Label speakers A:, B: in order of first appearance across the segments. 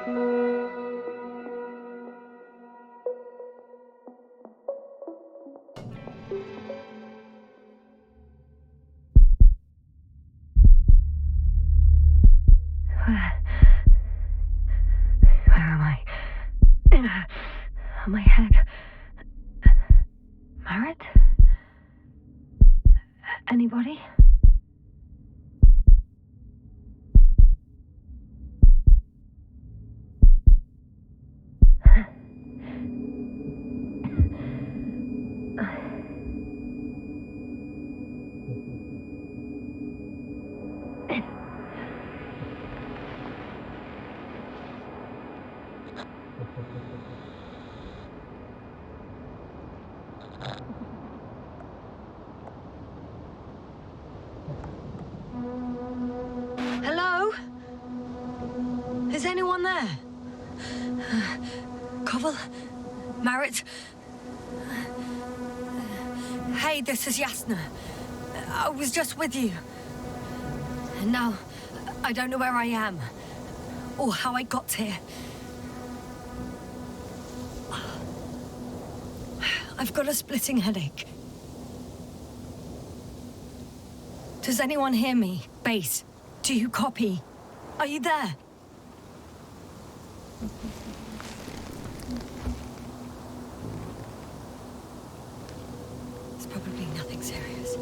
A: Where am I? On my head. Married? Anybody? Hello? Is anyone there? Koval? Marit? Hey, this is Yasna. I was just with you. And now, I don't know where I am. Or how I got here. I've got a splitting headache. Does anyone hear me? Base, do you copy? Are you there? It's probably nothing serious.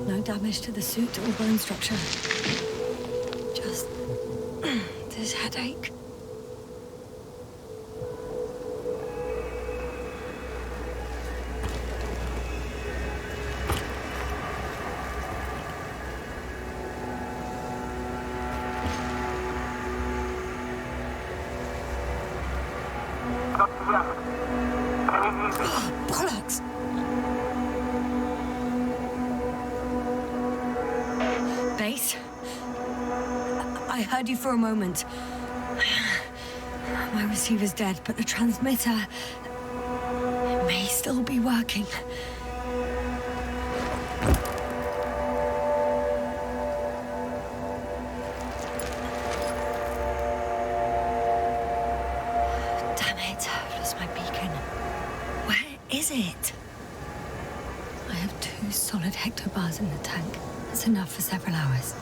A: No damage to the suit or bone structure. Just this headache. Bollocks! Base? I heard you for a moment. My receiver's dead, but the transmitter may still be working. Is it? I have 2 solid hectobars in the tank. That's enough for several hours.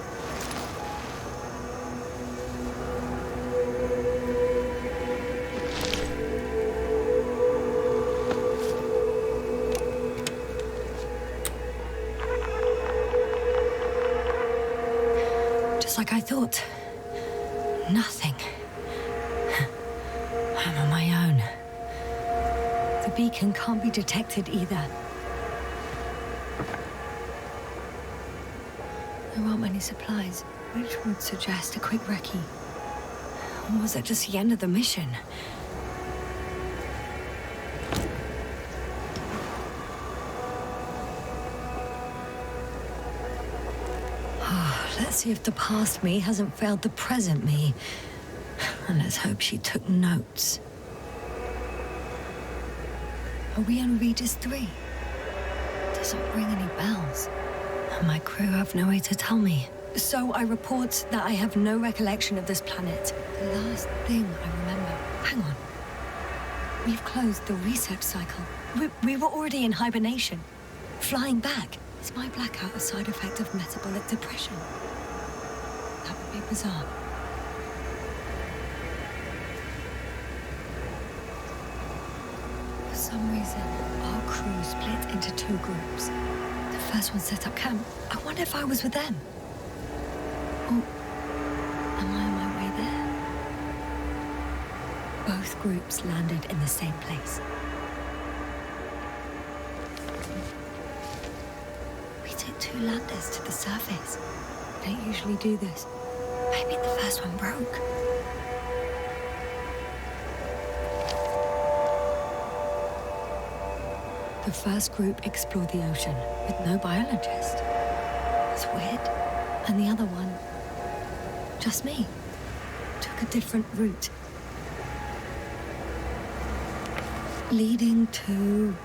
A: Just like I thought. Nothing. I'm on my own. The beacon can't be detected either. There aren't many supplies, which would suggest a quick recce. Or was it just the end of the mission? Let's see if the past me hasn't failed the present me. And let's hope she took notes. Are we on Regis III? Doesn't ring any bells. And my crew have no way to tell me. So I report that I have no recollection of this planet. The last thing I remember... Hang on. We've closed the research cycle. We were already in hibernation. Flying back. Is my blackout a side effect of metabolic depression? That would be bizarre. For some reason, our crew split into 2 groups. The first one set up camp. I wonder if I was with them. Or am I on my way there? Both groups landed in the same place. We took 2 landers to the surface. We don't usually do this. Maybe the first one broke. The first group explored the ocean with no biologist. It's weird. And the other one, just me, took a different route. Leading to...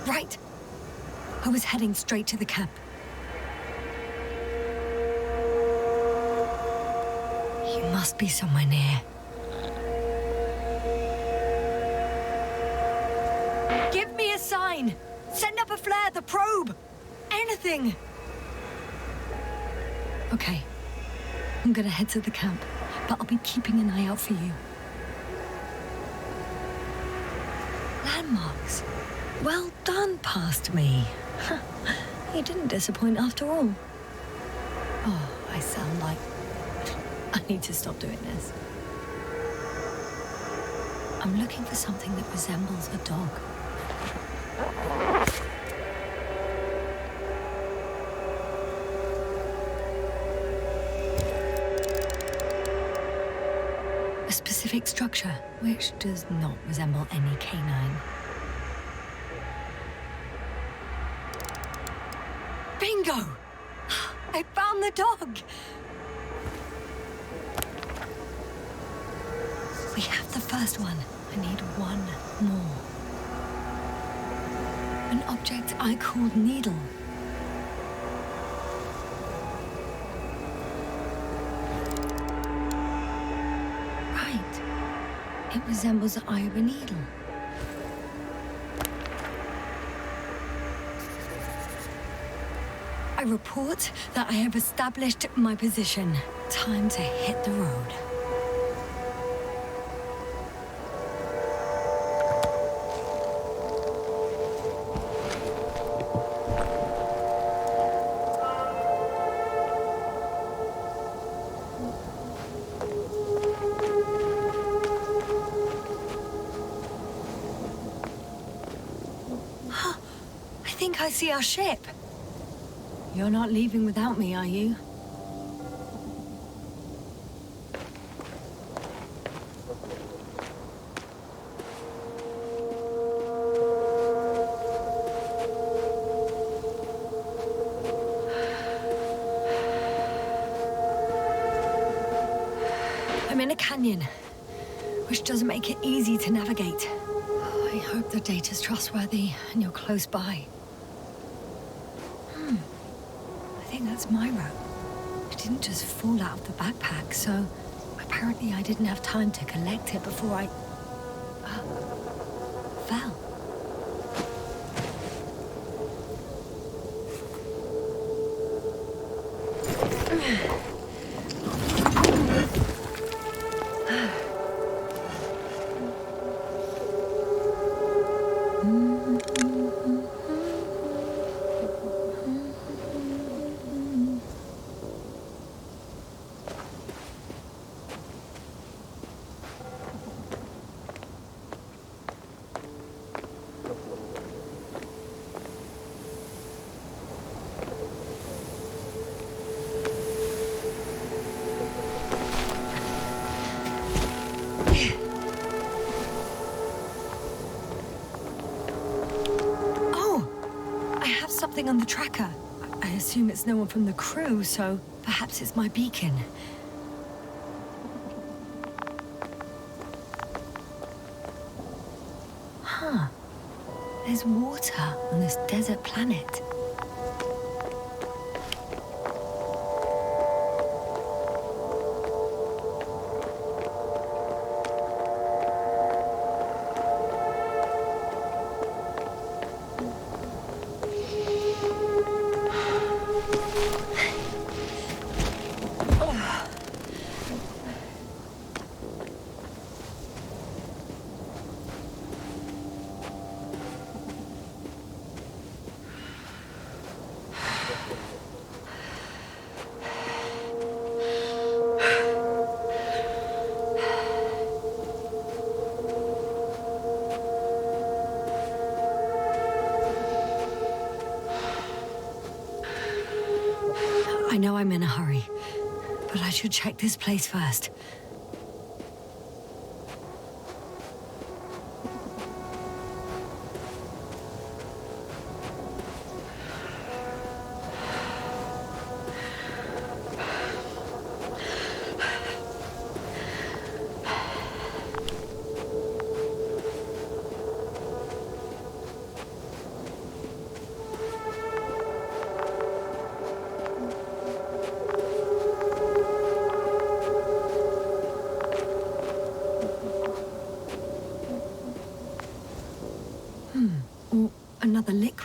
A: Right. I was heading straight to the camp. You must be somewhere near. Give me a sign! Send up a flare, the probe! Anything! Okay. I'm gonna head to the camp, but I'll be keeping an eye out for you. Landmarks. Well done, past me. You didn't disappoint after all. Oh, I sound like... I need to stop doing this. I'm looking for something that resembles a dog. A specific structure, which does not resemble any canine. Bingo! I found the dog! We have the first one. I need one more. An object I called Needle. Right. It resembles the eye of a needle. I report that I have established my position. Time to hit the road. I think I see our ship. You're not leaving without me, are you? I'm in a canyon, which doesn't make it easy to navigate. I hope the data's trustworthy and you're close by. I think that's my rope. It didn't just fall out of the backpack, so apparently I didn't have time to collect it before I... fell. Something on the tracker. I assume it's no one from the crew, so perhaps it's my beacon. Huh. There's water on this desert planet. I know I'm in a hurry, but I should check this place first.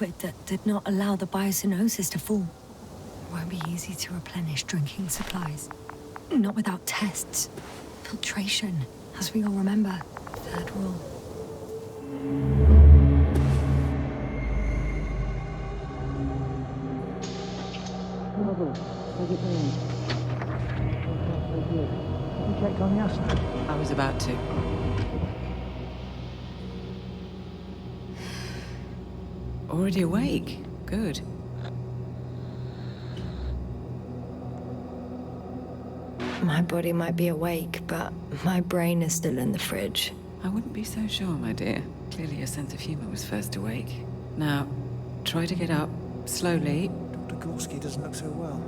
A: liquid that did not allow the biocenosis to fall. Won't be easy to replenish drinking supplies. Not without tests. Filtration, as we all remember. Third rule.
B: You checked on Yasna?
C: I was about to. Already awake? Good.
A: My body might be awake, but my brain is still in the fridge.
C: I wouldn't be so sure, my dear. Clearly your sense of humor was first awake. Now, try to get up, slowly.
B: Dr. Gorski doesn't look so well.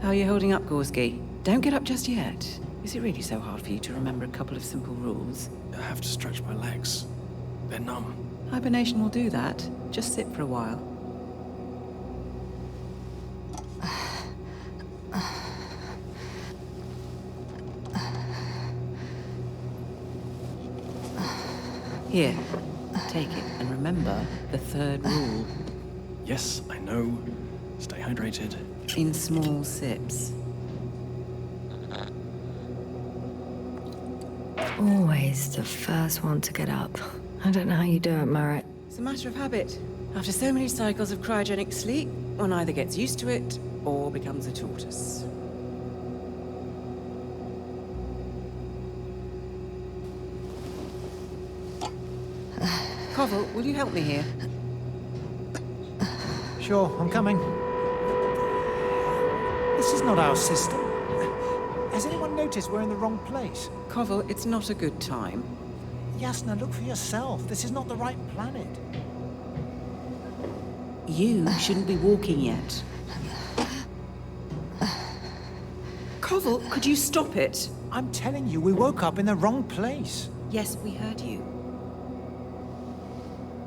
C: How are you holding up, Gorski? Don't get up just yet. Is it really so hard for you to remember a couple of simple rules?
B: I have to stretch my legs. They're numb.
C: Hibernation will do that. Just sit for a while. Here, take it, and remember the third rule.
B: Yes, I know. Stay hydrated.
C: In small sips.
A: Always the first one to get up. I don't know how you do it, Merritt.
C: It's a matter of habit. After so many cycles of cryogenic sleep, one either gets used to it or becomes a tortoise. Koval, will you help me here?
B: Sure, I'm coming. This is not our system. Has anyone noticed we're in the wrong place?
C: Koval, it's not a good time.
B: Yasna, look for yourself. This is not the right planet.
C: You shouldn't be walking yet. Koval, could you stop it?
B: I'm telling you, we woke up in the wrong place.
C: Yes, we heard you.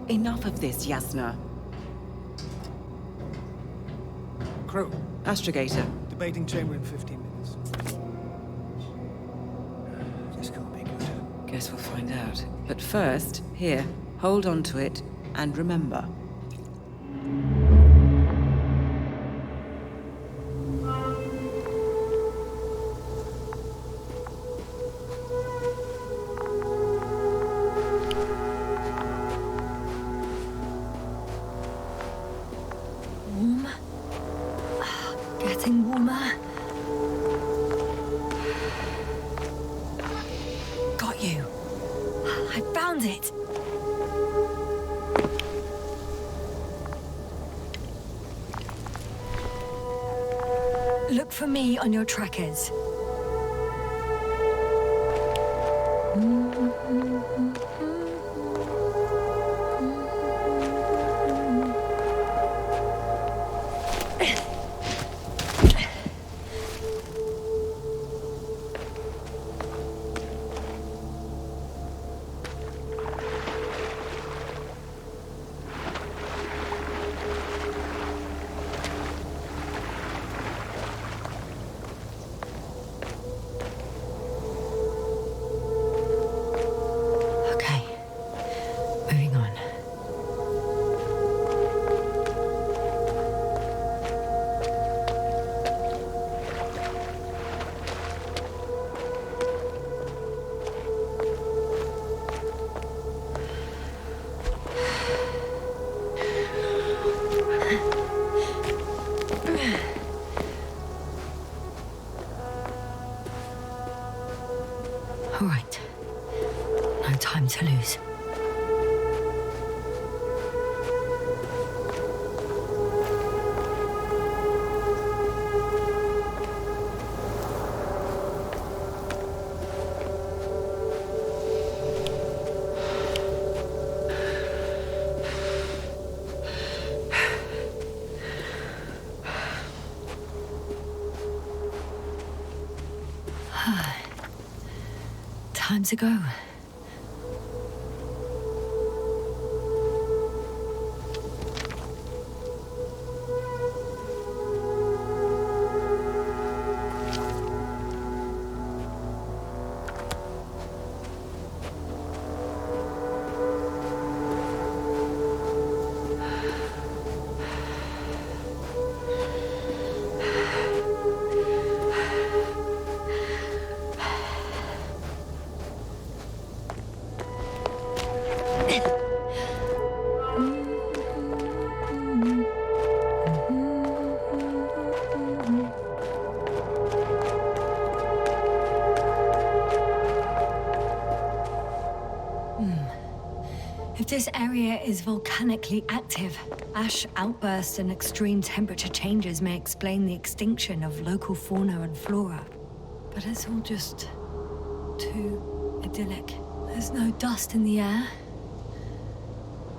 C: Enough of this, Yasna.
B: Crew,
C: Astrogator.
B: debating chamber in 15 minutes. This can't be good.
C: Guess we'll find out. But first, here, hold on to it, and remember.
A: Warm. Getting warmer. Got you. I found it. Look for me on your trackers. Okay, moving on. All right. No time to lose. Time to go. This area is volcanically active. Ash outbursts and extreme temperature changes may explain the extinction of local fauna and flora. But it's all just too idyllic. There's no dust in the air.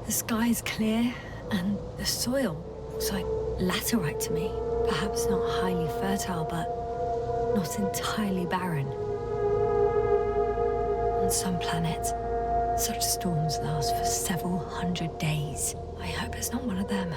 A: The sky's clear, and the soil looks like laterite to me. Perhaps not highly fertile, but not entirely barren. On some planets, such storms last for several hundred days. I hope it's not one of them.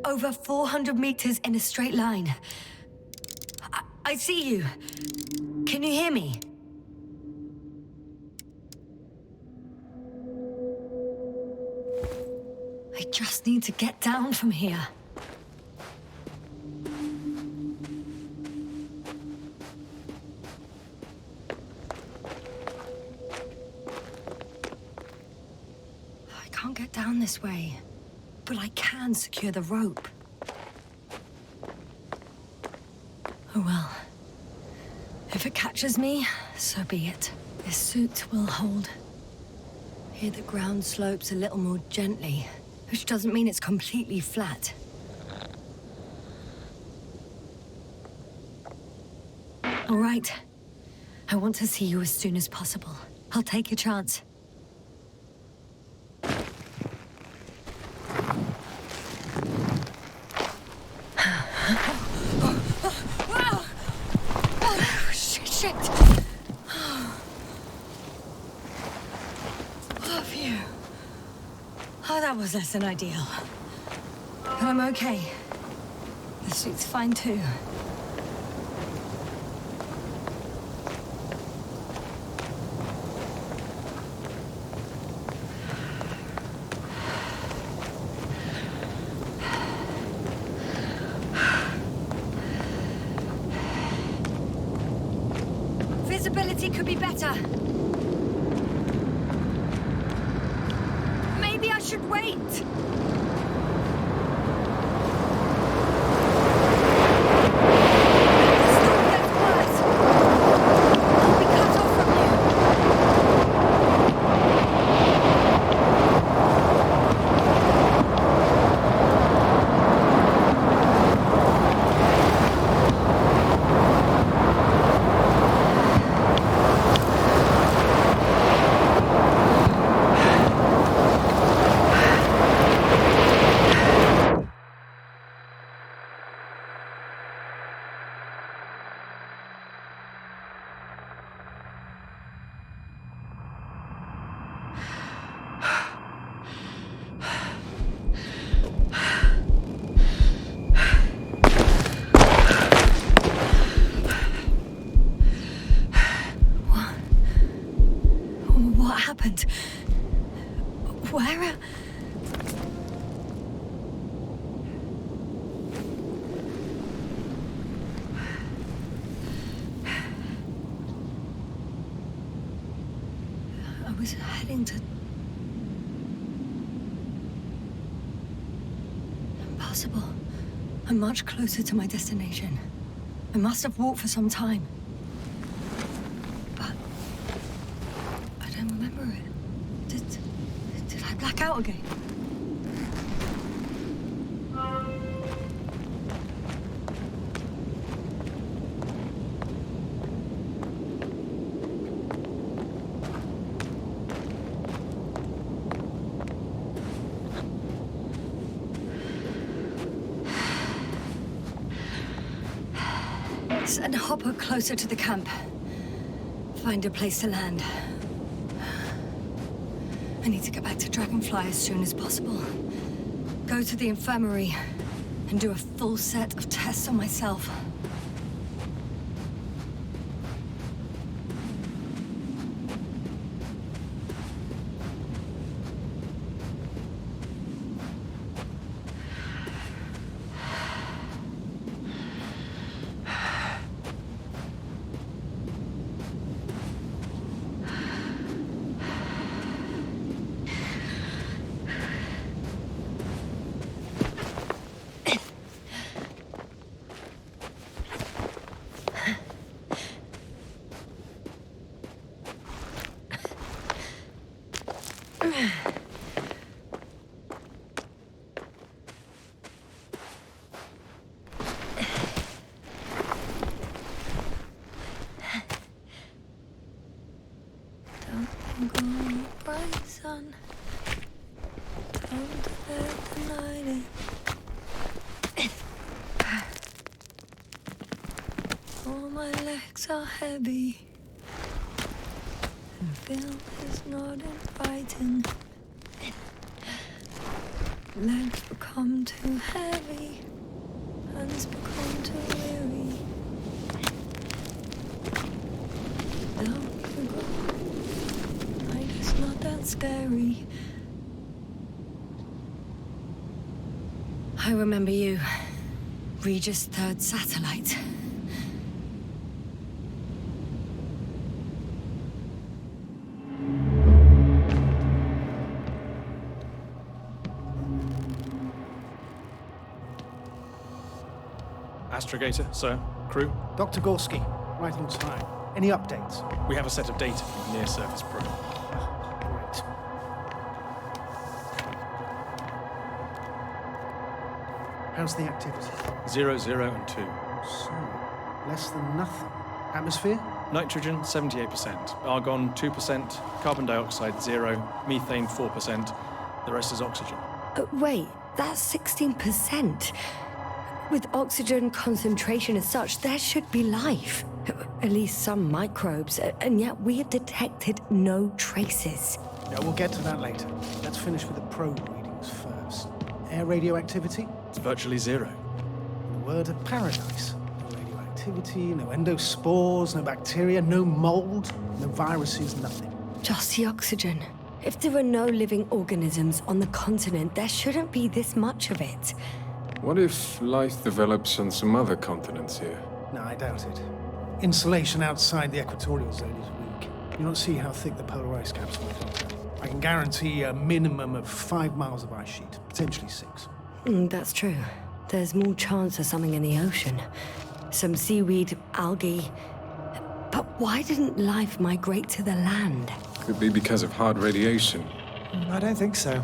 A: Over 400 meters in a straight line. I see you. Can you hear me? I just need to get down from here. I can't get down this way. But I can secure the rope. Oh well. If it catches me, so be it. This suit will hold. Here the ground slopes a little more gently, which doesn't mean it's completely flat. All right. I want to see you as soon as possible. I'll take your chance. Shit! Oh, phew. Oh, that was less than ideal. But I'm okay. The suit's fine too. Visibility could be better. Maybe I should wait. What happened? Where? I was heading to... Impossible. I'm much closer to my destination. I must have walked for some time. But... I don't remember it. Did I black out again? Send a hopper closer to the camp. Find a place to land. I need to get back to Dragonfly as soon as possible. Go to the infirmary and do a full set of tests on myself. All my legs are heavy. And Bill is not inviting. Legs become too heavy. Hands become too weary. Down you go. Night is not that scary. I remember you. Regis III satellite.
D: Astrogator, sir. Crew.
B: Dr. Gorski, right on time. Any updates?
D: We have a set of data from the near-surface probe.
B: Great. How's the activity?
D: 0, 0, and 2.
B: So, less than nothing. Atmosphere?
D: Nitrogen, 78%. Argon, 2%. Carbon dioxide, 0. Methane, 4%. The rest is oxygen.
A: Wait, that's 16%. With oxygen concentration as such, there should be life. At least some microbes, and yet we have detected no traces.
B: Yeah, we'll get to that later. Let's finish with the probe readings first. Air radioactivity?
D: It's virtually 0.
B: In a word, a paradise. No radioactivity, no endospores, no bacteria, no mold, no viruses, nothing.
A: Just the oxygen. If there are no living organisms on the continent, there shouldn't be this much of it.
E: What if life develops on some other continents here?
B: No, I doubt it. Insulation outside the equatorial zone is weak. You don't see how thick the polar ice caps are. I can guarantee a minimum of 5 miles of ice sheet, potentially 6.
A: That's true. There's more chance of something in the ocean. Some seaweed, algae. But why didn't life migrate to the land?
E: Could be because of hard radiation.
F: I don't think so.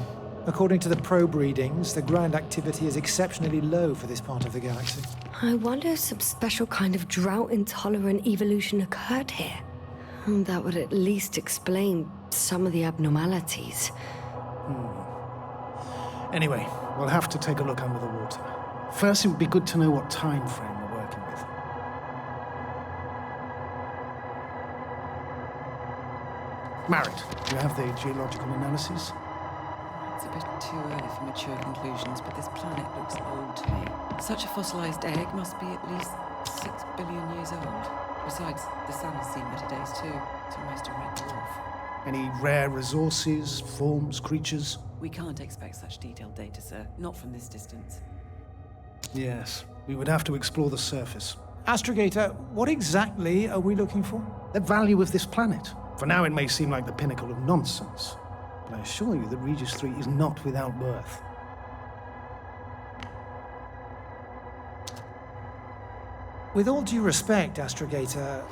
F: According to the probe readings, the ground activity is exceptionally low for this part of the galaxy.
A: I wonder if some special kind of drought-intolerant evolution occurred here. That would at least explain some of the abnormalities.
B: Anyway, we'll have to take a look under the water. First, it would be good to know what time frame we're working with. Marriott, do you have the geological analysis?
C: It's a bit too early for mature conclusions, but this planet looks old to me. Such a fossilized egg must be at least 6 billion years old. Besides, the sun has seen better days too. It's almost a red dwarf.
B: Any rare resources, forms, creatures?
C: We can't expect such detailed data, sir. Not from this distance.
B: Yes, we would have to explore the surface.
F: Astrogator, what exactly are we looking for?
B: The value of this planet. For now, it may seem like the pinnacle of nonsense, but I assure you that Regis III is not without worth.
F: With all due respect, Astrogator,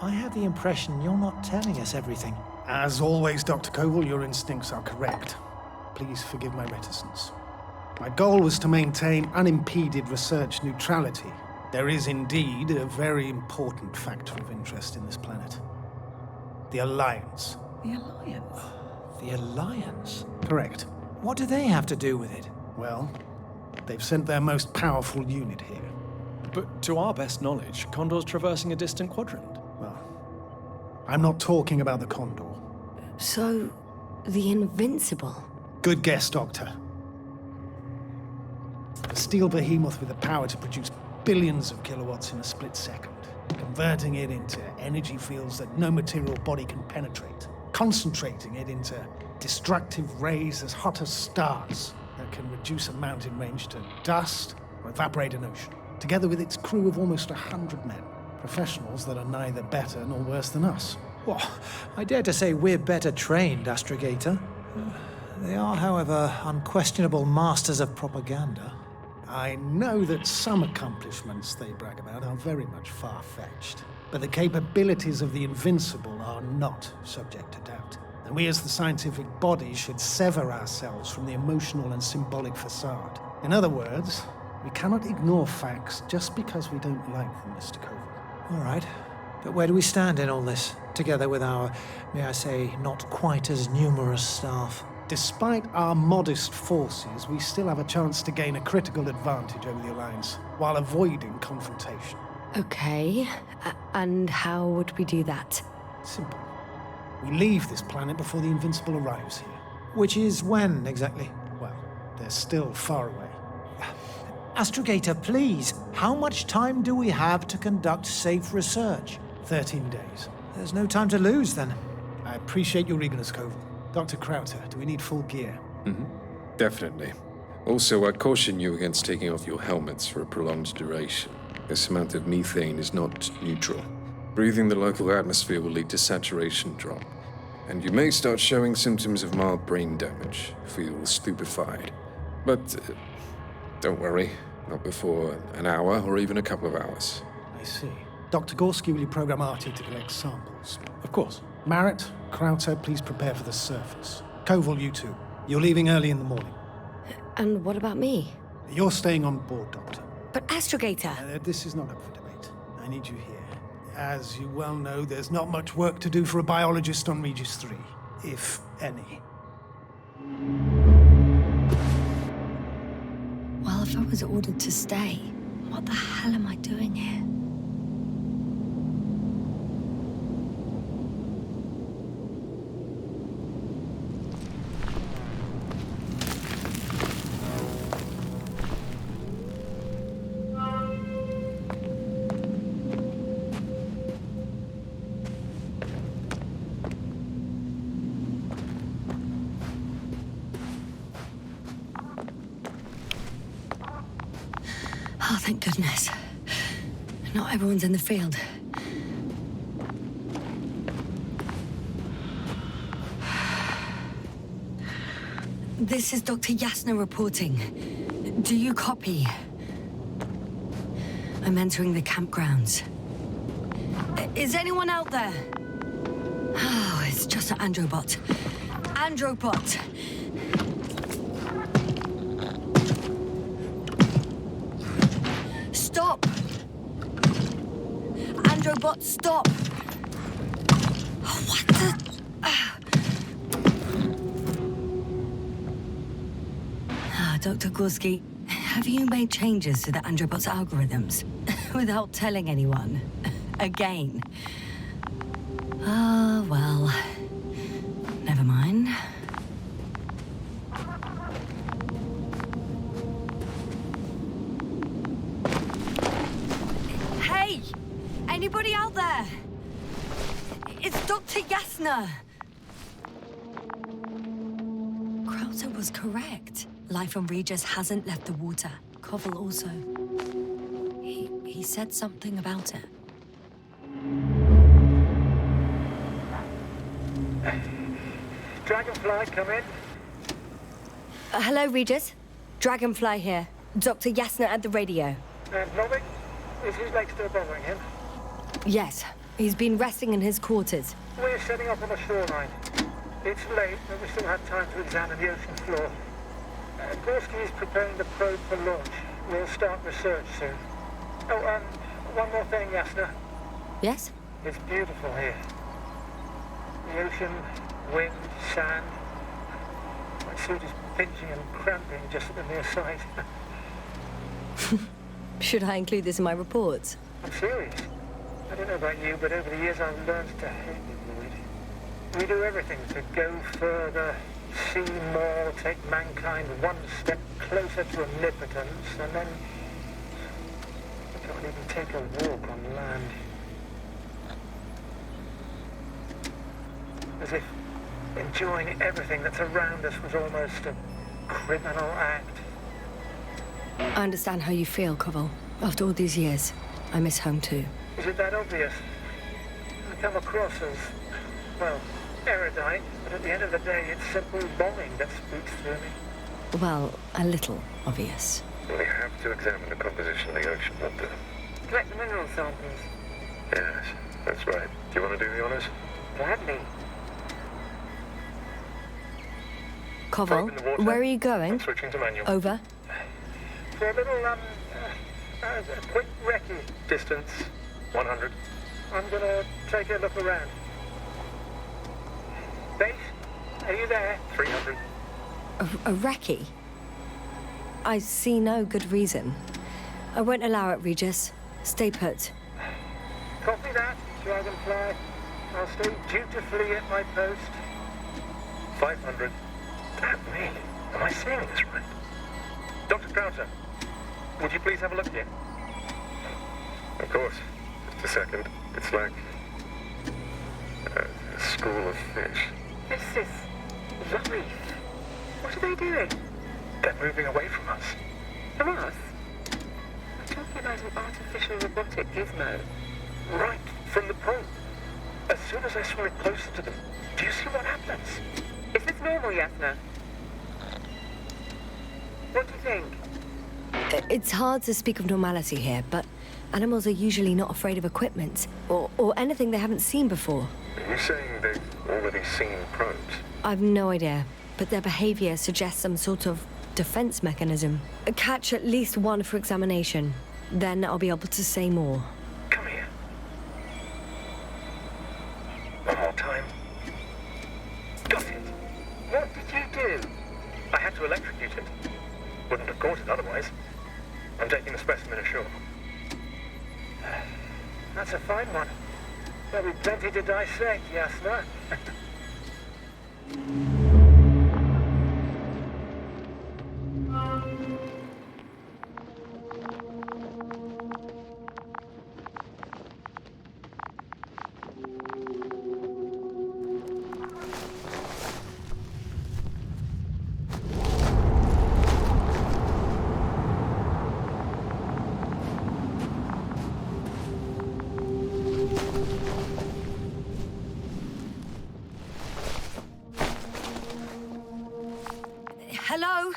F: I have the impression you're not telling us everything.
B: As always, Dr. Koval, your instincts are correct. Please forgive my reticence. My goal was to maintain unimpeded research neutrality. There is indeed a very important factor of interest in this planet. The Alliance.
C: The Alliance?
F: The Alliance?
B: Correct.
F: What do they have to do with it?
B: Well, they've sent their most powerful unit here.
D: But to our best knowledge, Condor's traversing a distant quadrant.
B: Well, I'm not talking about the Condor.
A: So, the Invincible?
B: Good guess, Doctor. A steel behemoth with the power to produce billions of kilowatts in a split second, converting it into energy fields that no material body can penetrate, concentrating it into destructive rays as hot as stars that can reduce a mountain range to dust or evaporate an ocean, together with its crew of almost 100 men, professionals that are neither better nor worse than us.
F: Well, I dare to say we're better trained, Astrogator. They are, however, unquestionable masters of propaganda.
B: I know that some accomplishments they brag about are very much far-fetched, but the capabilities of the Invincible are not subject to doubt. And we as the scientific body should sever ourselves from the emotional and symbolic facade. In other words, we cannot ignore facts just because we don't like them, Mr. Koval.
F: All right. But where do we stand in all this, together with our, may I say, not quite as numerous staff?
B: Despite our modest forces, we still have a chance to gain a critical advantage over the Alliance, while avoiding confrontation.
A: Okay, and how would we do that?
B: Simple. We leave this planet before the Invincible arrives here.
F: Which is when, exactly?
B: Well, they're still far away.
F: Astrogator, please, how much time do we have to conduct safe research?
B: 13 days.
F: There's no time to lose, then.
B: I appreciate your eagerness, Koval. Dr. Krauter, do we need full gear?
E: Definitely. Also, I caution you against taking off your helmets for a prolonged duration. This amount of methane is not neutral. Breathing the local atmosphere will lead to saturation drop, and you may start showing symptoms of mild brain damage, feel stupefied. But don't worry, not before an hour or even a couple of hours.
B: I see. Dr. Gorski, will you program Artie to collect samples?
D: Of course.
B: Marrett, Krauter, please prepare for the surface. Koval, you two. You're leaving early in the morning.
A: And what about me?
B: You're staying on board, Doctor.
A: But Astrogator...
B: This is not up for debate. I need you here. As you well know, there's not much work to do for a biologist on Regis III, if any.
A: Well, if I was ordered to stay, what the hell am I doing here? Oh, thank goodness. Not everyone's in the field. This is Dr. Yasna reporting. Do you copy? I'm entering the campgrounds. Is anyone out there? Oh, it's just an Androbot. Androbot! Stop! Androbot, stop! What the... Dr. Gorski, have you made changes to the Androbot's algorithms without telling anyone? Again? Ah, well, never mind. Hey! Anybody out there? It's Dr. Yasna! Krauter was correct. Life on Regis hasn't left the water. Koval also. He said something about it.
G: Dragonfly, come in.
A: Hello, Regis. Dragonfly here. Dr. Yasna at the radio.
G: And Blobby? Is his leg still bothering him?
A: Yes. He's been resting in his quarters.
G: We're setting up on the shoreline. It's late, but we still have time to examine the ocean floor. Gorski is preparing the probe for launch. We'll start research soon. Oh, one more thing, Yasna.
A: Yes?
G: It's beautiful here. The ocean, wind, sand. My suit is pinching and cramping just at the mere sight.
A: Should I include this in my reports?
G: I'm serious. I don't know about you, but over the years I've learned to hate the void. We do everything to go further, see more, take mankind one step closer to omnipotence, and then we can't even take a walk on land. As if enjoying everything that's around us was almost a criminal act.
A: I understand how you feel, Koval. After all these years, I miss home too.
G: Is it that obvious? I come across as, well, erudite, but at the end of the day, it's simple longing that speaks through me.
A: Well, a little obvious.
H: We have to examine the composition of the ocean water.
G: Collect the mineral samples.
H: Yes, that's right. Do you want to do the honors?
G: Gladly.
A: Koval,
H: Open the water.
A: where are you
H: I'm
A: going?
H: switching to manual.
A: Over.
G: For a little, quick recce.
H: Distance, 100.
G: I'm gonna take a look around. Base, are you there?
H: 300.
A: A recce? I see no good reason. I won't allow it, Regis. Stay put.
G: Copy that, Dragonfly. I'll stay dutifully at my post.
H: 500. Damn me. Am I saying this right? Dr. Crowther, would you please have a look here? Of course. Just a second. It's like a school of fish.
G: This is life. What are they doing?
H: They're moving away from us.
G: From us? I'm talking about an artificial robotic gizmo.
H: Right from the probe. As soon as I swim it closer to them, do you see what happens?
G: Is this normal, Yasna? What do you think?
A: It's hard to speak of normality here, but animals are usually not afraid of equipment or anything they haven't seen before.
H: Are you saying they've already seen probes?
A: I've no idea, but their behavior suggests some sort of defense mechanism. Catch at least one for examination. Then I'll be able to say more.
H: Come here. One more time. Got it.
G: What did you do?
H: I had to electrocute it. Wouldn't have caught it otherwise. I'm taking the specimen ashore.
G: That's a fine one. There'll be plenty to dissect, Yasna.
A: Hello?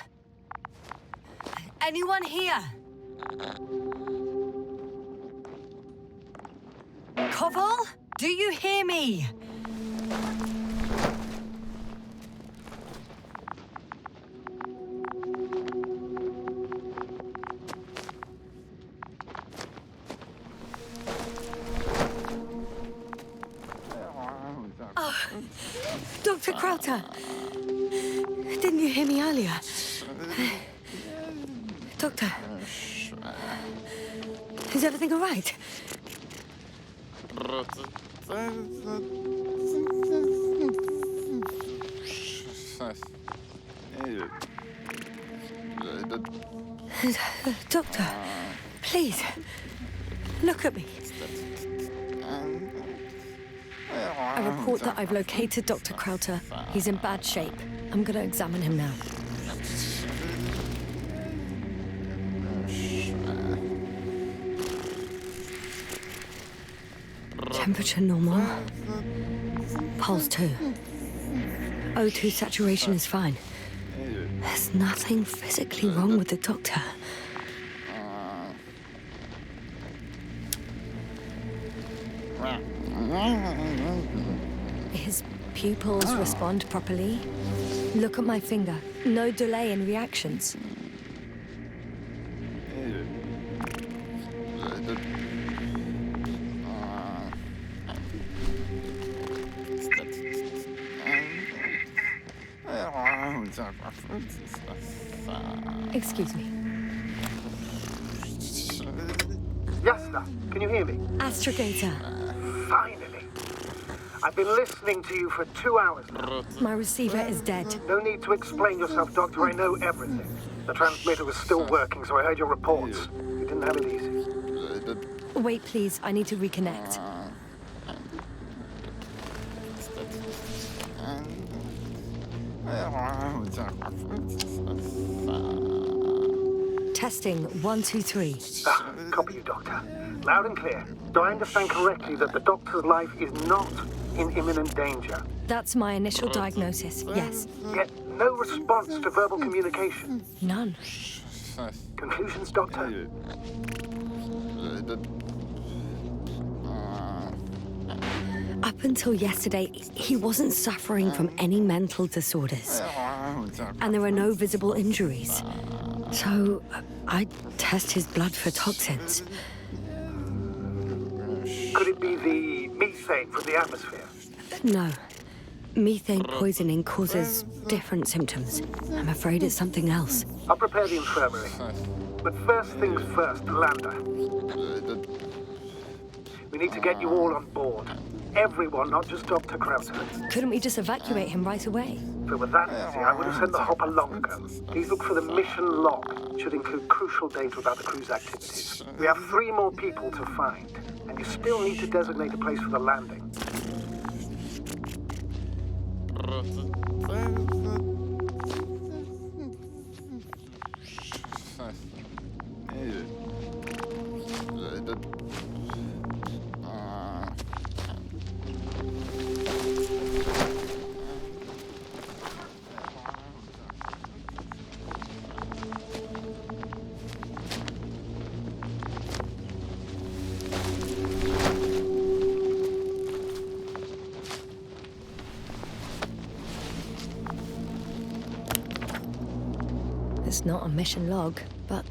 A: Anyone here? Koval? Do you hear me? Oh, Dr. Crowther. Didn't you hear me earlier? Doctor. Is everything all right? Doctor, please, look at me. I report that I've located Dr. Crowther. He's in bad shape. I'm going to examine him now. Temperature normal. Pulse 2. O2 saturation is fine. There's nothing physically wrong with the doctor. His pupils respond properly. Look at my finger. No delay in reactions. Excuse me.
B: Yasna, can you hear me?
A: Astrogator,
B: Finally. I've been listening to you for 2 hours now.
A: my receiver is dead.
B: No need to explain yourself, Doctor. I know everything. The transmitter was still working, so I heard your reports. You didn't have it easy.
A: Wait, please. I need to reconnect. Testing 1, 2, 3.
B: Copy you, Doctor. Loud and clear. Do I understand correctly that the Doctor's life is not in imminent danger?
A: That's my initial diagnosis, yes.
B: Yet no response to verbal communication.
A: None.
B: Conclusions, Doctor?
A: Up until yesterday, he wasn't suffering from any mental disorders. And there are no visible injuries. So, I test his blood for toxins.
B: Could it be the methane from the atmosphere?
A: No. Methane poisoning causes different symptoms. I'm afraid it's something else.
B: I'll prepare the infirmary. But first things first, the lander. We need to get you all on board. Everyone, not just Dr. Krauser.
A: Couldn't we just evacuate him right away?
B: If it were that easy, I would have sent the hopper long ago. Please look for the mission log. It should include crucial data about the crew's activities. We have 3 more people to find, and you still need to designate a place for the landing.
A: It's not a mission log, but...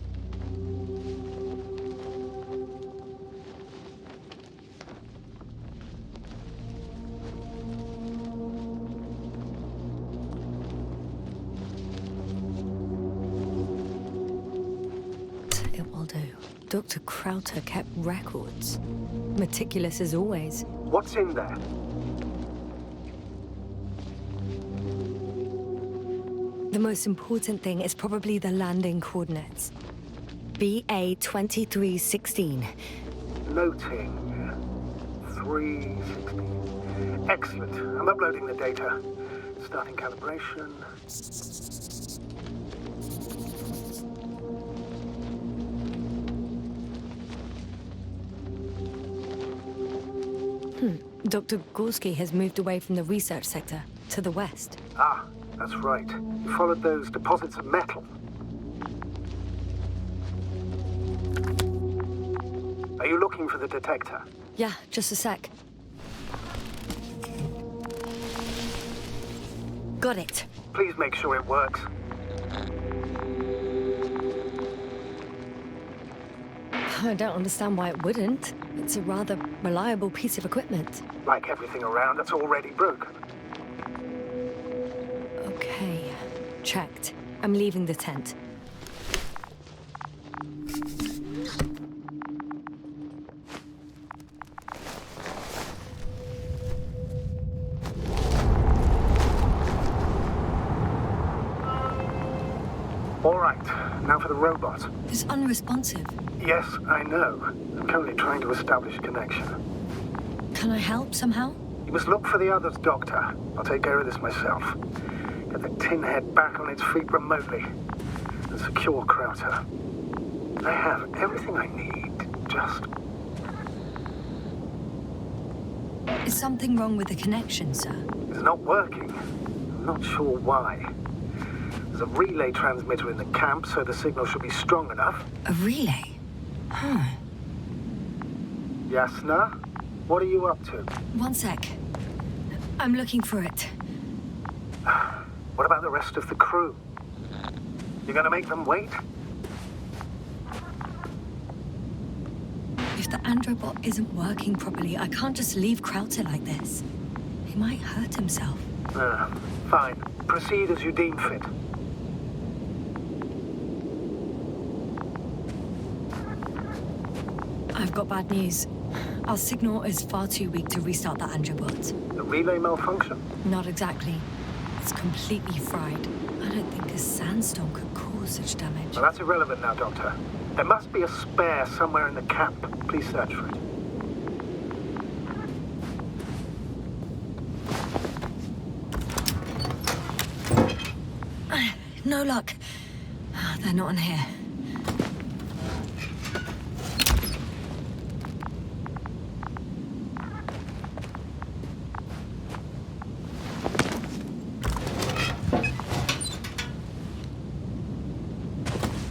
A: It will do. Dr. Krauter kept records. Meticulous as always.
B: What's in there?
A: The most important thing is probably the landing coordinates. BA 2316.
B: Noting. 316. Excellent. I'm uploading the data. Starting calibration.
A: Dr. Gorski has moved away from the research sector to the west.
B: Ah, that's right. You followed those deposits of metal. Are you looking for the detector?
A: Yeah, just a sec. Got it.
B: Please make sure it works.
A: I don't understand why it wouldn't. It's a rather reliable piece of equipment.
B: Like everything around that's already broken.
A: Okay, checked. I'm leaving the tent.
B: All right, now for the robot.
A: It's unresponsive.
B: Yes, I know. I'm currently trying to establish a connection.
A: Can I help somehow?
B: You must look for the others, Doctor. I'll take care of this myself. Get the tin head back on its feet remotely. And secure Krauter. I have everything I need. Just...
A: Is something wrong with the connection, sir?
B: It's not working. I'm not sure why. There's a relay transmitter in the camp, so the signal should be strong enough.
A: A relay? Huh.
B: Yasna, what are you up to?
A: One sec. I'm looking for it.
B: What about the rest of the crew? You're gonna make them wait?
A: If the androbot isn't working properly, I can't just leave Krauter like this. He might hurt himself.
B: Fine. Proceed as you deem fit.
A: I've got bad news. Our signal is far too weak to restart the Androbot.
B: The relay malfunction?
A: Not exactly. It's completely fried. I don't think a sandstorm could cause such damage.
B: Well, that's irrelevant now, Doctor. There must be a spare somewhere in the camp. Please search for it.
A: No luck. They're not in here.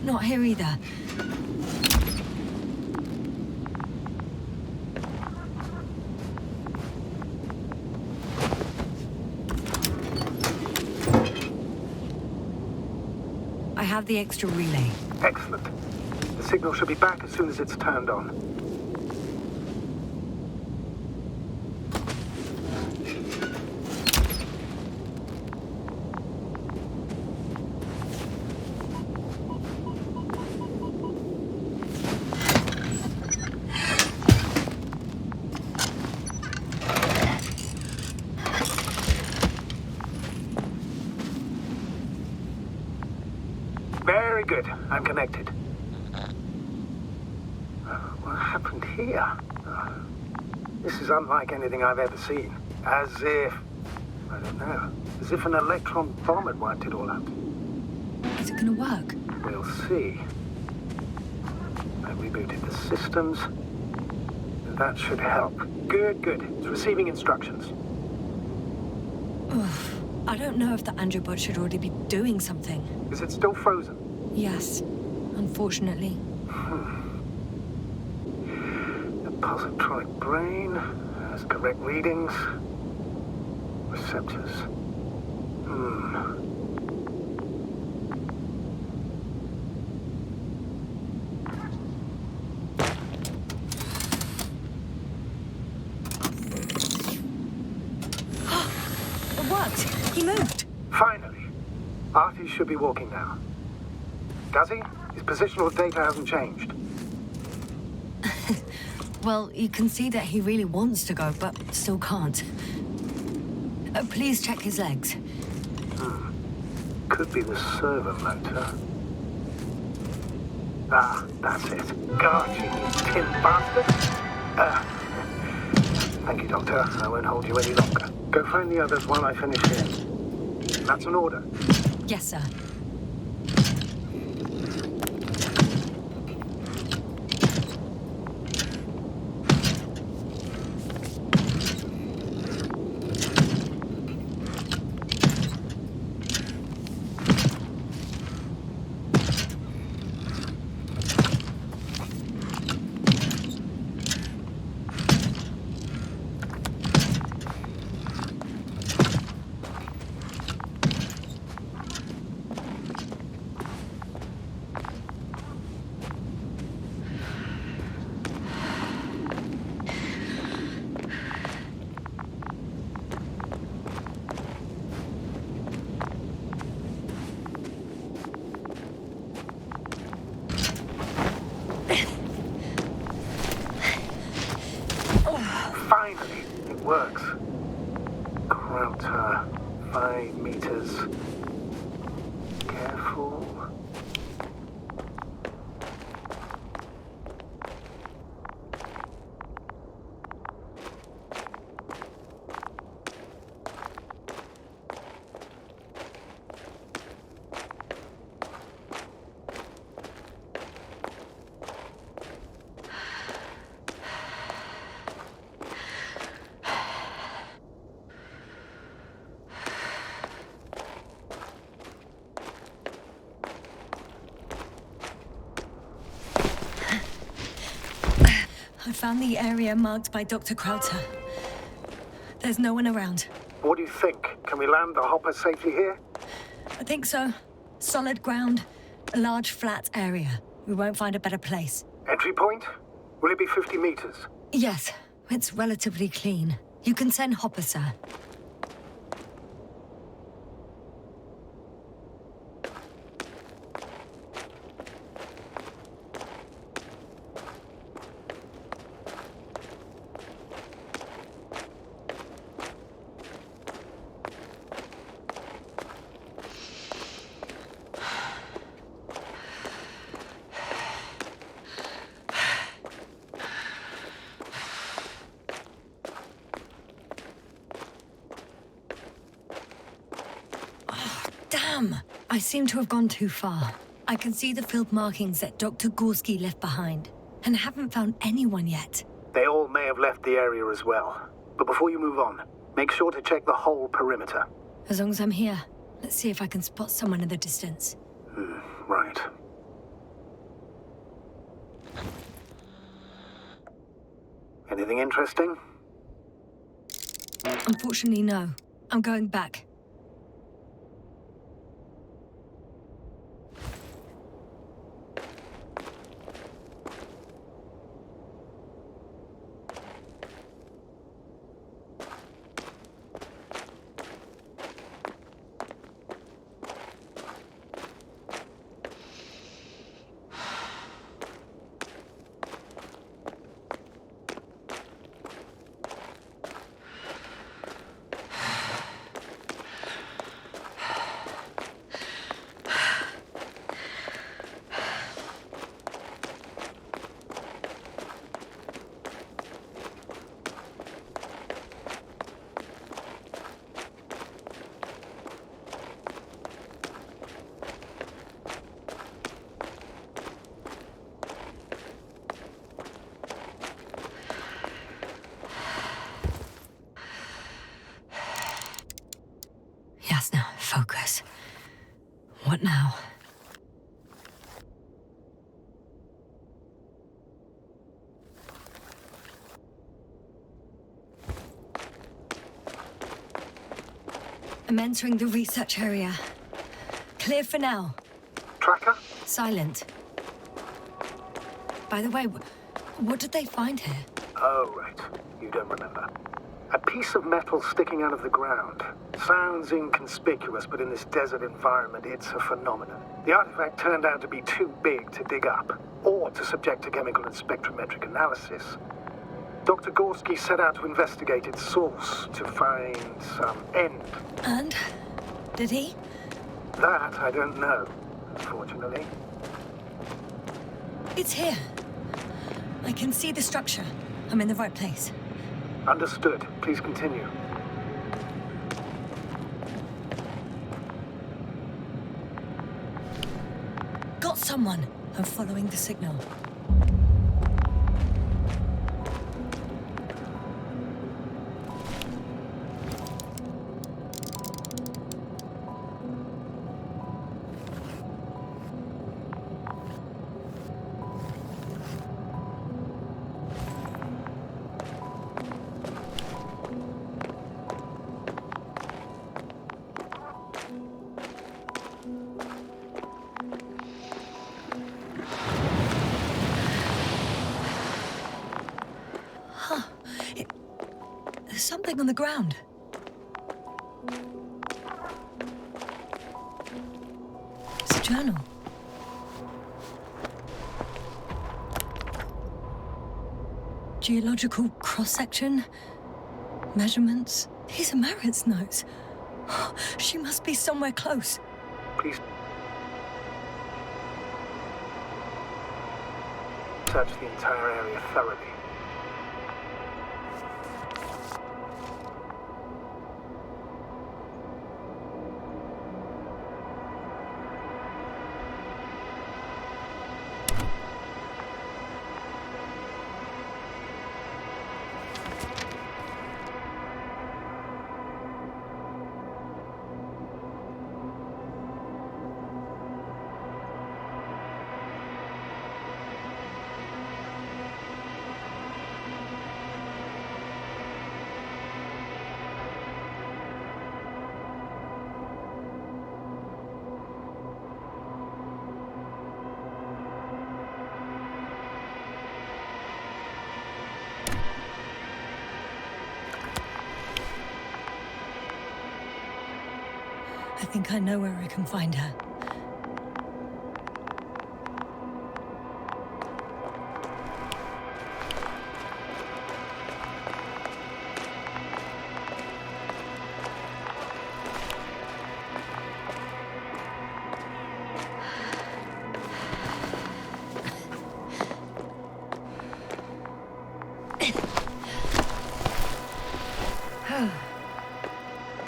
A: Not here either. I have the extra relay.
B: Excellent. The signal should be back as soon as it's turned on. Very good. I'm connected. What happened here? This is unlike anything I've ever seen. As if... I don't know. As if an electron bomb had wiped it all out.
A: Is it gonna work?
B: We'll see. I rebooted the systems. That should help. Good, good. It's receiving instructions.
A: Oof. I don't know if the Androbot should already be doing something.
B: Is it still frozen?
A: Yes, unfortunately.
B: The positronic brain has correct readings. Receptors.
A: It worked! He moved!
B: Finally. Artie should be walking now. Does he? His positional data hasn't changed.
A: Well, you can see that he really wants to go, but still can't. Please check his legs.
B: Could be the servo motor. Ah, that's it. God, you tin bastard. Thank you, Doctor. I won't hold you any longer. Go find the others while I finish here. That's an order.
A: Yes, sir.
B: Finally, it works. Krauter, 5 meters. Careful.
A: I found the area marked by Dr. Krauter. There's no one around.
B: What do you think? Can we land the hopper safely here?
A: I think so. Solid ground, a large flat area. We won't find a better place.
B: Entry point? Will it be 50 meters?
A: Yes, it's relatively clean. You can send Hopper, sir. Damn! I seem to have gone too far. I can see the field markings that Dr. Gorski left behind, and haven't found anyone yet.
B: They all may have left the area as well. But before you move on, make sure to check the whole perimeter.
A: As long as I'm here, let's see if I can spot someone in the distance.
B: Right. Anything interesting?
A: Unfortunately, no. I'm going back. Yasna, focus. What now? I'm entering the research area. Clear for now.
B: Tracker?
A: Silent. By the way, what did they find here?
B: Oh, right. You don't remember. A piece of metal sticking out of the ground. Sounds inconspicuous, but in this desert environment, it's a phenomenon. The artifact turned out to be too big to dig up, or to subject to chemical and spectrometric analysis. Dr. Gorski set out to investigate its source, to find some end.
A: And? Did he?
B: That I don't know, unfortunately.
A: It's here. I can see the structure. I'm in the right place.
B: Understood. Please continue.
A: Got someone. I'm following the signal. There's something on the ground. It's a journal. Geological cross-section. Measurements. These are Marit's notes. She must be somewhere close.
B: Please search the entire area thoroughly.
A: I think I know where I can find her.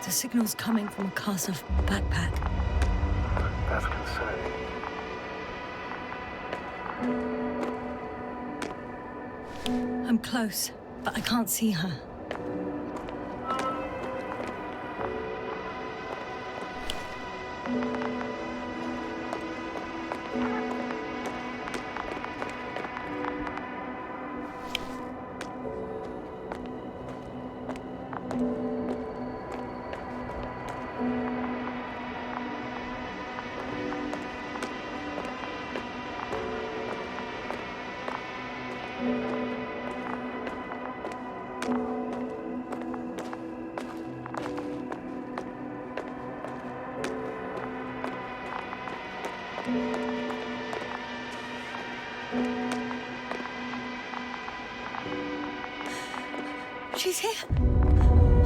A: The signal's coming from a cast-off backpack. I'm close, but I can't see her. She's here.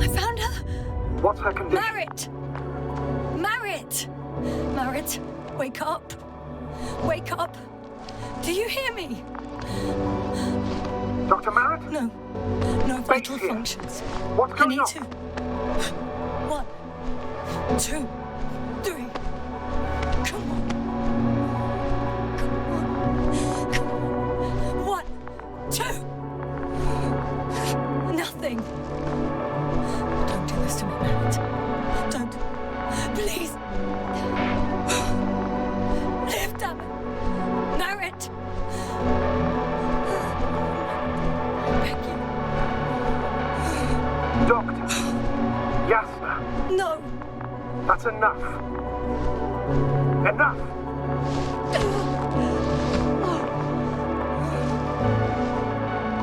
A: I found her.
B: What's her condition?
A: Merritt! Merritt! Merritt, wake up. Wake up. Do you hear me?
B: Dr. Merritt?
A: No. No vital
B: here.
A: functions.
B: What's
A: I
B: going
A: need
B: on?
A: to. 1, 2, 3. Come on. Come on. 1, 2. Nothing. Don't do this to me, Merritt. Don't. Please. Live, damn it. Merritt. Beg you.
B: Doctor. Yasna.
A: No.
B: That's enough. Enough!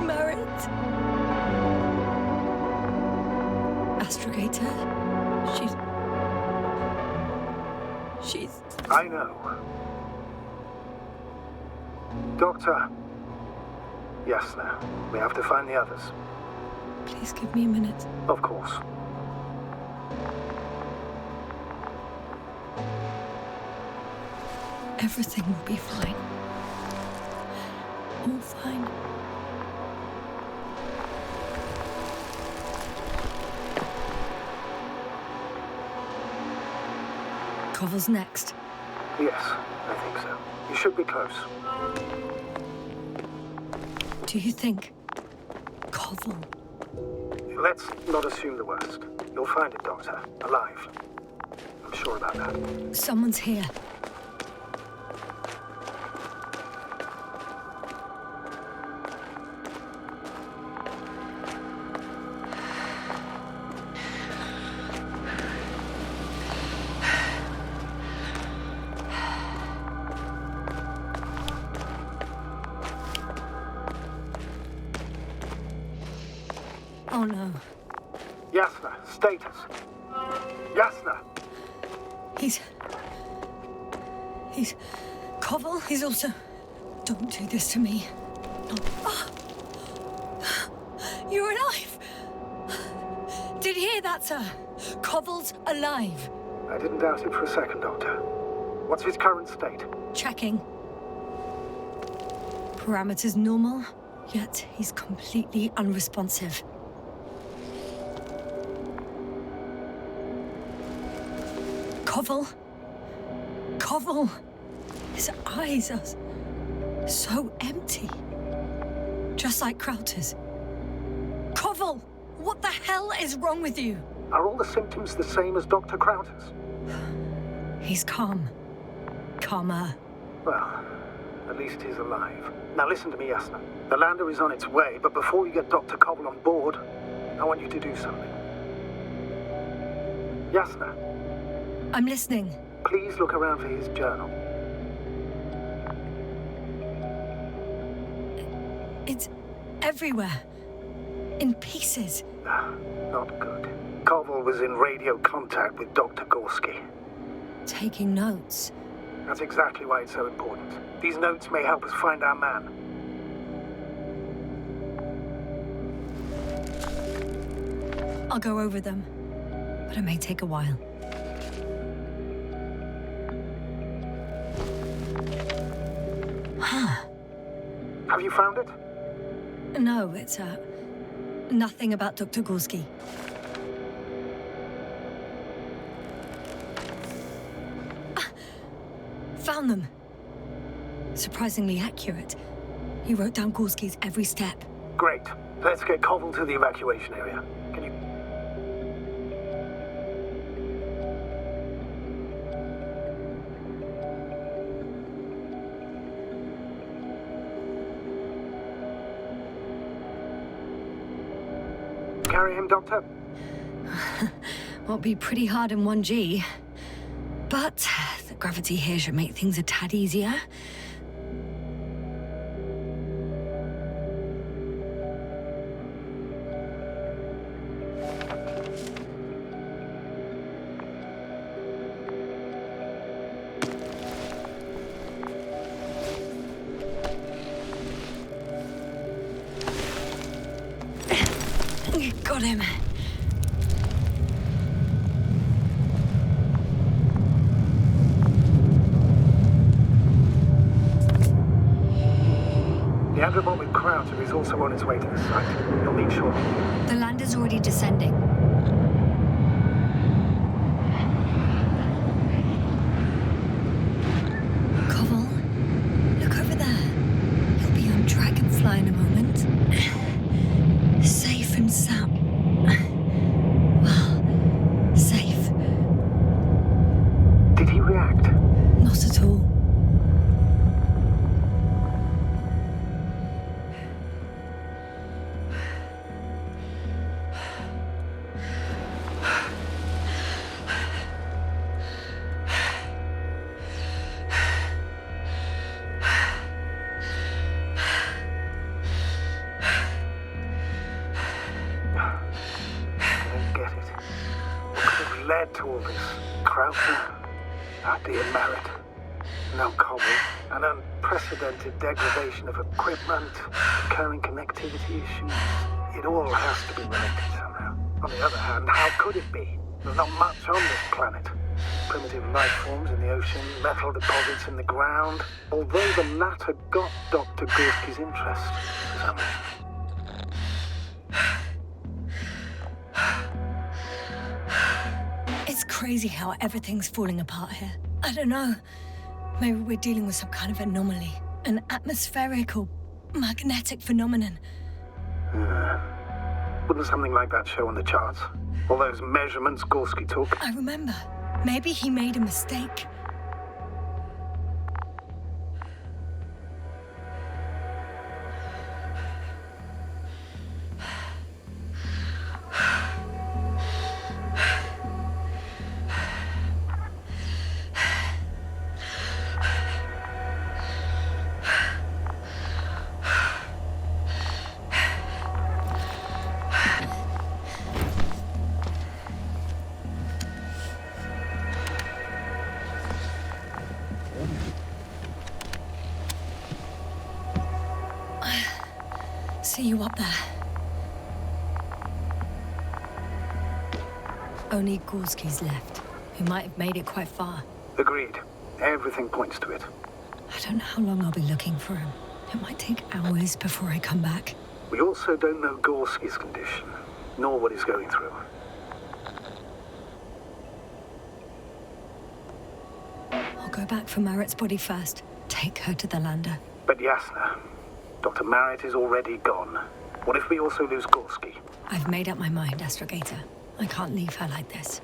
A: Merritt. Astrogator. She's...
B: I know. Doctor. Yasna, we have to find the others.
A: Please give me a minute.
B: Of course.
A: Everything will be fine. All fine. Koval's next.
B: Yes, I think so. You should be close.
A: Do you think Koval?
B: Let's not assume the worst. You'll find it, Doctor. Alive. I'm sure about that.
A: Someone's here. Oh no.
B: Yasna, status. Yasna!
A: He's... Koval, he's also... Don't do this to me. No. Ah. You're alive! Did you hear that, sir? Koval's alive.
B: I didn't doubt it for a second, Doctor. What's his current state?
A: Checking. Parameters normal, yet he's completely unresponsive. Koval! His eyes are so empty. Just like Krauter's. Koval! What the hell is wrong with you?
B: Are all the symptoms the same as Dr. Krauter's?
A: He's calm. Calmer.
B: Well, at least he's alive. Now listen to me, Yasna. The lander is on its way, but before you get Dr. Koval on board, I want you to do something. Yasna,
A: I'm listening.
B: please look around for his journal.
A: It's everywhere. In pieces.
B: Not good. Koval was in radio contact with Dr. Gorski.
A: Taking notes.
B: That's exactly why it's so important. These notes may help us find our man.
A: I'll go over them. But it may take a while.
B: Have you found it?
A: No, it's, nothing about Dr. Gorski. Found them. Surprisingly accurate. He wrote down Gorski's every step.
B: Great. Let's get Koval to the evacuation area. Can you... carry him, Doctor?
A: Won't be pretty hard in 1G. But the gravity here should make things a tad easier. Got him.
B: The Androbot with Crowther is also on its way to the site. You'll meet shortly.
A: The lander's already descending. Koval, look over there. He'll be on Dragonfly in a moment. Safe and sound. Well, safe.
B: Did he react?
A: Not at all.
B: Led to all this. Crowther, dear Merit, no Koval, an unprecedented degradation of equipment, recurring connectivity issues. It all has to be related somehow. On the other hand, how could it be? There's not much on this planet. Primitive life forms in the ocean, metal deposits in the ground. Although the latter got Dr. Gorski's interest for some reason.
A: It's crazy how everything's falling apart here. I don't know. Maybe we're dealing with some kind of anomaly. An atmospheric or magnetic phenomenon.
B: Wouldn't something like that show on the charts? All those measurements Gorski took?
A: I remember. Maybe he made a mistake. See you up there. Only Gorski's left. He might have made it quite far.
B: Agreed. Everything points to it.
A: I don't know how long I'll be looking for him. It might take hours before I come back.
B: We also don't know Gorski's condition, nor what he's going through.
A: I'll go back for Marit's body first. Take her to the lander.
B: But Yasna, Dr. Marit is already gone. What if we also lose Gorski?
A: I've made up my mind, Astrogator. I can't leave her like this.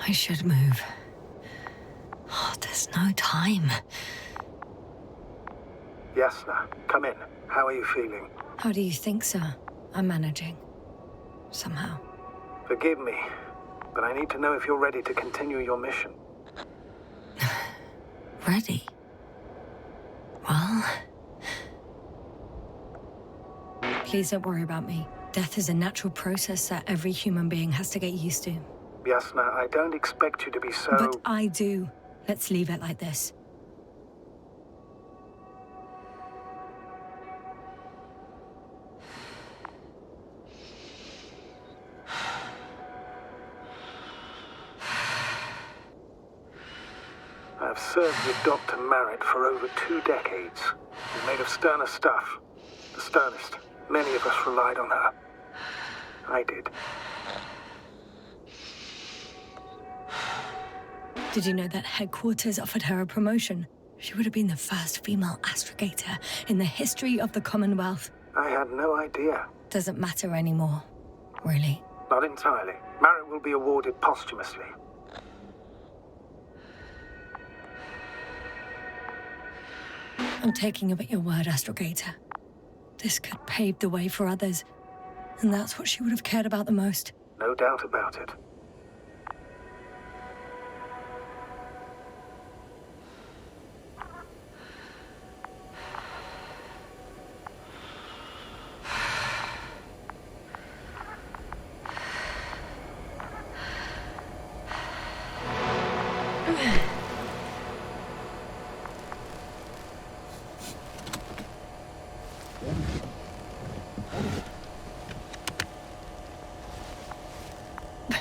A: I should move. Oh, there's no time.
B: Yasna, come in. How are you feeling?
A: How do you think, sir? I'm managing. Somehow.
B: Forgive me, but I need to know if you're ready to continue your mission.
A: Ready? Well... Please don't worry about me. Death is a natural process that every human being has to get used to.
B: Yasna, I don't expect you to be so...
A: But I do. Let's leave it like this.
B: I've served with Dr. Merritt for over 2 decades. She's made of sterner stuff. The sternest. Many of us relied on her. I did.
A: Did you know that headquarters offered her a promotion? She would have been the first female astrogator in the history of the Commonwealth.
B: I had no idea.
A: Doesn't matter anymore, really.
B: Not entirely. Merritt will be awarded posthumously.
A: I'm taking you at your word, astrogator. This could pave the way for others, and that's what she would have cared about the most.
B: No doubt about it.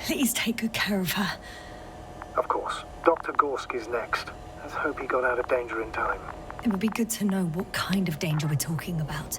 A: Please take good care of her.
B: Of course. Dr. Gorski's next. Let's hope he got out of danger in time.
A: It would be good to know what kind of danger we're talking about.